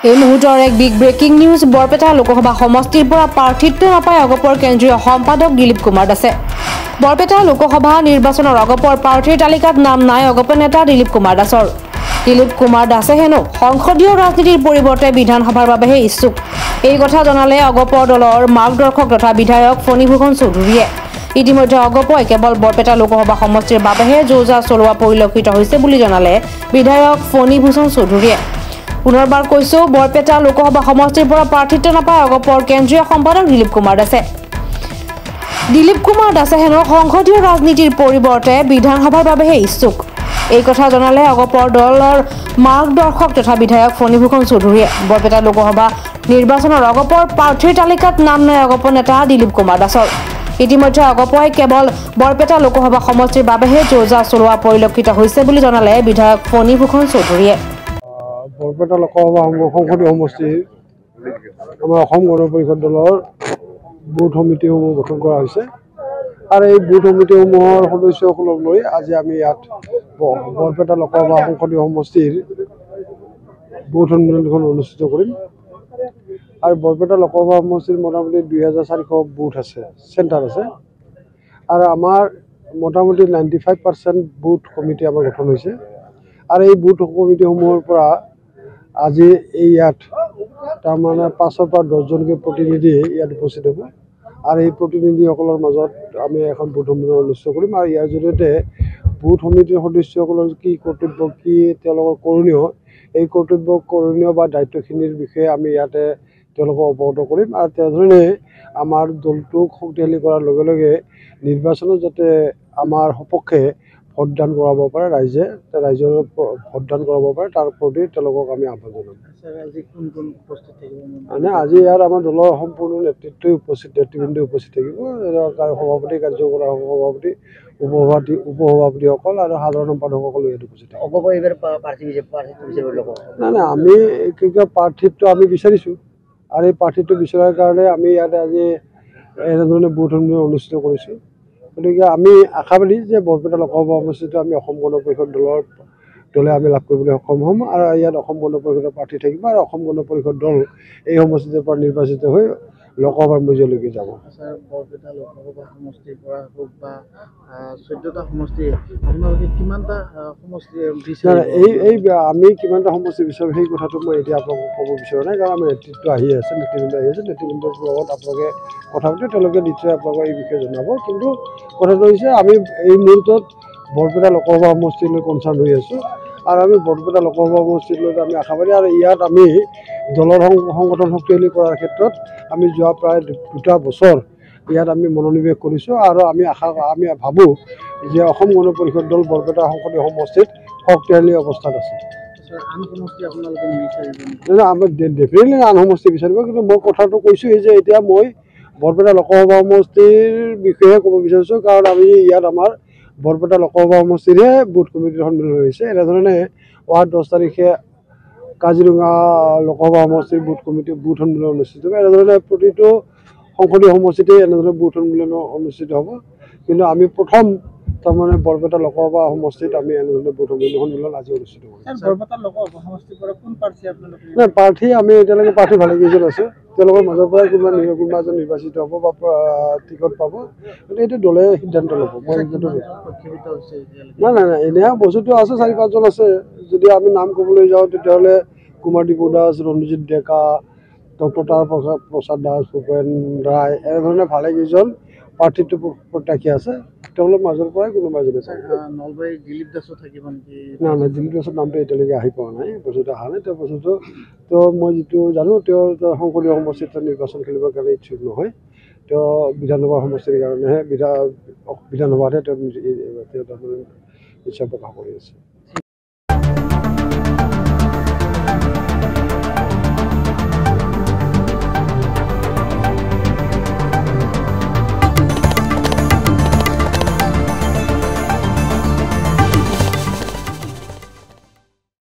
এই মুহূৰ্তৰ এক big breaking news Barpeta Lok Sabha সমষ্টিৰ পৰা প্ৰাৰ্থিত্ব নাপায় অগপৰ কেন্দ্ৰীয় সম্পাদক দিলীপ কুমাৰ দাসে। বৰপেটা লোকসভা নিৰ্বাচনৰ অগপৰ প্ৰাৰ্থীৰ তালিকাত নাম নাই অগপ নেতা দিলীপ কুমাৰ দাসৰ। দিলীপ কুমাৰ দাসে হেনো সংসদীয় ৰাজনীতিৰ পৰিৱৰ্তে বিধানসভাৰ বাবেহে ইচ্ছুক। এই কথা জনালে অগপৰ দলৰ মাৰ্গদৰ্শক তথা বিধায়ক ফণীভূষণ চৌধুৰীয়ে। ইতিমধ্যে অগপই কেৱল বৰপেটা লোকসভা সমষ্টিৰ বাবেহে যোজা চলোৱা পৰিলক্ষিত হৈছে বুলি জনালে বিধায়ক ফণীভূষণ চৌধুৰীয়ে। পুনৰবাৰ কৈছো, বৰপেটা লোকসভা সমষ্টিৰ পৰা প্ৰাৰ্থিত্ব নাপায় অগপৰ কেন্দ্ৰীয় সম্পাদক দিলীপ কুমাৰ দাসে। দিলীপ কুমাৰ দাসে হেনো সংসদীয় ৰাজনীতিৰ পৰিৱৰ্তে বিধানসভাৰ বাবেহে ইচ্ছুক। এই কথা জনালে অগপৰ দলৰ মাৰ্গদৰ্শক তথা বিধায়ক ফণীভূষণ চৌধুৰীয়ে। বৰপেটা লোকসভা নিৰ্বাচনৰ অগপৰ প্ৰাৰ্থীৰ তালিকাত নাম নাই অগপ নেতা দিলীপ কুমাৰ দাসৰ। ইতিমধ্যে অগপই কেৱল বৰপেটা লোকসভা সমষ্টিৰ বাবেহে যোজা চলোৱা পৰিলক্ষিত হৈছে বুলি জনালে বিধায়ক ফণীভূষণ চৌধুৰীয়ে। বৰপেটা লোকসভা সংসদীয় সমষ্টিৰ আমাৰ অসম গণ পৰিষদ দলৰ বুথ সমিতিসমূহ গঠন কৰা হৈছে আৰু এই বুথ সমিতিসমূহৰ সদস্যসকলক লৈ আজি আমি ইয়াত বৰপেটা লোকসভা সংসদীয় সমষ্টিৰ বুথ সন্মিলনখন অনুষ্ঠিত কৰিম। আৰু বৰপেটা লোকসভা সমষ্টিৰ মোটামুটি 2400 বুথ আছে, চেণ্টাৰ আছে আৰু আমাৰ মোটামুটি 95% বুথ কমিটি আমাৰ গঠন হৈছে। আৰু এই বুথ কমিটিসমূহৰ পৰা আজি এই ইয়াত তাৰমানে 5ৰ পৰা 10জনকৈ প্ৰতিনিধি ইয়াত উপস্থিত হ'ব আৰু এই প্ৰতিনিধিসকলৰ মাজত আমি এখন বুথ সমিতি অনুষ্ঠিত কৰিম আৰু ইয়াৰ জৰিয়তে বুথ সমিতিৰ সদস্যসকলৰ কি কৰ্তব্য, কি তেওঁলোকৰ কৰণীয়, এই কৰ্তব্য কৰণীয় বা দায়িত্বখিনিৰ বিষয়ে আমি ইয়াতে তেওঁলোকক অৱগত কৰিম আৰু তেনেধৰণে আমাৰ দলটোক শক্তিশালী কৰাৰ লগে লগে নিৰ্বাচনত যাতে আমাৰ সপক্ষে ভোটদান কৰাব পাৰে, ৰাইজৰ ভোটদান কৰাব পাৰে তাৰ প্ৰতি তেওঁলোকক আমি আহ্বান জনাম। মানে আজি ইয়াত আমাৰ দলৰ সম্পূৰ্ণ নেতৃত্বই উপস্থিত, নেতৃবৃন্দ উপস্থিত থাকিব। সভাপতি, কাৰ্যকৰী সভাপতি, উপসভাপতিসকল আৰু সাধাৰণ সম্পাদকসকলো ইয়াত উপস্থিত থাকিব। নাই, আমি কি কয় প্ৰাৰ্থিত্ব আমি বিচাৰিছোঁ আৰু এই প্ৰাৰ্থিত্ব বিচৰাৰ কাৰণে আমি ইয়াতে আজি এনেধৰণে বুথ সন্মিলন অনুষ্ঠিত কৰিছোঁ। গতিকে আমি আশাবাদী যে বৰপেটা লোকসভা সমষ্টিটো আমি অসম গণ পৰিষদ দলে আমি লাভ কৰিবলৈ সক্ষম হ'ম আৰু ইয়াত অসম গণ পৰিষদৰ প্ৰাৰ্থী থাকিব আৰু অসম গণ পৰিষদ দল এই সমষ্টিটোৰ পৰা নিৰ্বাচিত হৈ লোকসভাৰ মজিয়ালৈকে যাব। বৰপেটা লোকসভা সমষ্টিৰ পৰা হওক বা 14টা সমষ্টি, আপোনালোকে কিমানটা সমষ্টি বিচাৰে? এই আমি কিমানটা সমষ্টি বিচাৰোঁ সেই কথাটো মই এতিয়া আপোনালোকক ক'ব বিচৰা নাই, কাৰণ আমাৰ নেতৃত্ব আহি আছে, নেতৃবৃন্দৰ লগত আপোনালোকে কথা পাতি তেওঁলোকে নিশ্চয় আপোনালোকক এই বিষয়ে জনাব। কিন্তু কথাটো হৈছে আমি এই মুহূৰ্তত বৰপেটা লোকসভা সমষ্টিলৈ কনচাৰ্ণ হৈ আছোঁ আৰু আমি বৰপেটা লোকসভা সমষ্টিলৈ আমি আশাবাদী আৰু ইয়াত আমি দলৰ সংগঠন শক্তিশালী কৰাৰ ক্ষেত্ৰত আমি যোৱা প্ৰায় 2টা বছৰ ইয়াত আমি মনোনিৱেশ কৰিছোঁ আৰু আমি ভাবোঁ যে অসম গণ পৰিষদ দল বৰপেটা সংসদীয় সমষ্টিত শক্তিশালী অৱস্থাত আছে। আমি ডেফিনেটলি আন সমষ্টি বিচাৰিব, কিন্তু মই কথাটো কৈছোঁ যে এতিয়া মই বৰপেটা লোকসভা সমষ্টিৰ বিষয়ে ক'ব বিচাৰিছোঁ, কাৰণ আমি ইয়াত আমাৰ বৰপেটা লোকসভা সমষ্টিৰে বুথ কমিটিৰ সন্মিলন হৈছে। এনেধৰণে অহা 10 তাৰিখে কাজিৰঙা লোকসভা সমষ্টিৰ বুথ সন্মিলন অনুষ্ঠিত হ'ব। এনেধৰণে প্ৰতিটো সংসদীয় সমষ্টিতে এনেধৰণে বুথ সন্মিলন অনুষ্ঠিত হ'ব, কিন্তু আমি প্ৰথম তাৰমানে বৰপেটা লোকসভা সমষ্টিত আমি এনেধৰণে বুথ সন্মিলন আজি অনুষ্ঠিত কৰিম। নাই, প্ৰাৰ্থী আমি এতিয়ালৈকে প্ৰাৰ্থী ভালেকেইজন আছে, তেওঁলোকৰ মাজৰ পৰাই কোনোবা এজন নিৰ্বাচিত হ'ব বা টিকট পাব, গতিকে এইটো দলে সিদ্ধান্ত ল'ব। মই নাই, এনেকুৱা বস্তুটো আছে, 4-5জন আছে। যদি আমি নাম ক'বলৈ যাওঁ তেতিয়াহ'লে কুমাৰ দীপু দাস, ৰঞ্জিত ডেকা, ডক্টৰ তাৰ প্ৰসাদ দাস, ভূপেন ৰায়, এনেধৰণে ভালেকেইজন প্ৰাৰ্থিত্ব প্ৰত্যাশী আছে, তেওঁলোকৰ মাজৰ পৰাই কোনোবা এজন আছে। নলবাৰীৰ দিলীপ দাসো থাকিব নেকি? নাই, দিলীপ দাসৰ নামটো এতিয়ালৈকে আহি পোৱা নাই, বস্তুটো অহা নাই। বস্তুটো মই যিটো জানো, তেওঁ সংসদীয় সমষ্টিত নিৰ্বাচন খেলিবৰ কাৰণে ইচ্ছুক নহয়। তেওঁ বিধানসভা সমষ্টিৰ কাৰণেহে বিধানসভাতহে তেওঁ তাৰমানে ইচ্ছা প্ৰকাশ কৰি আছে।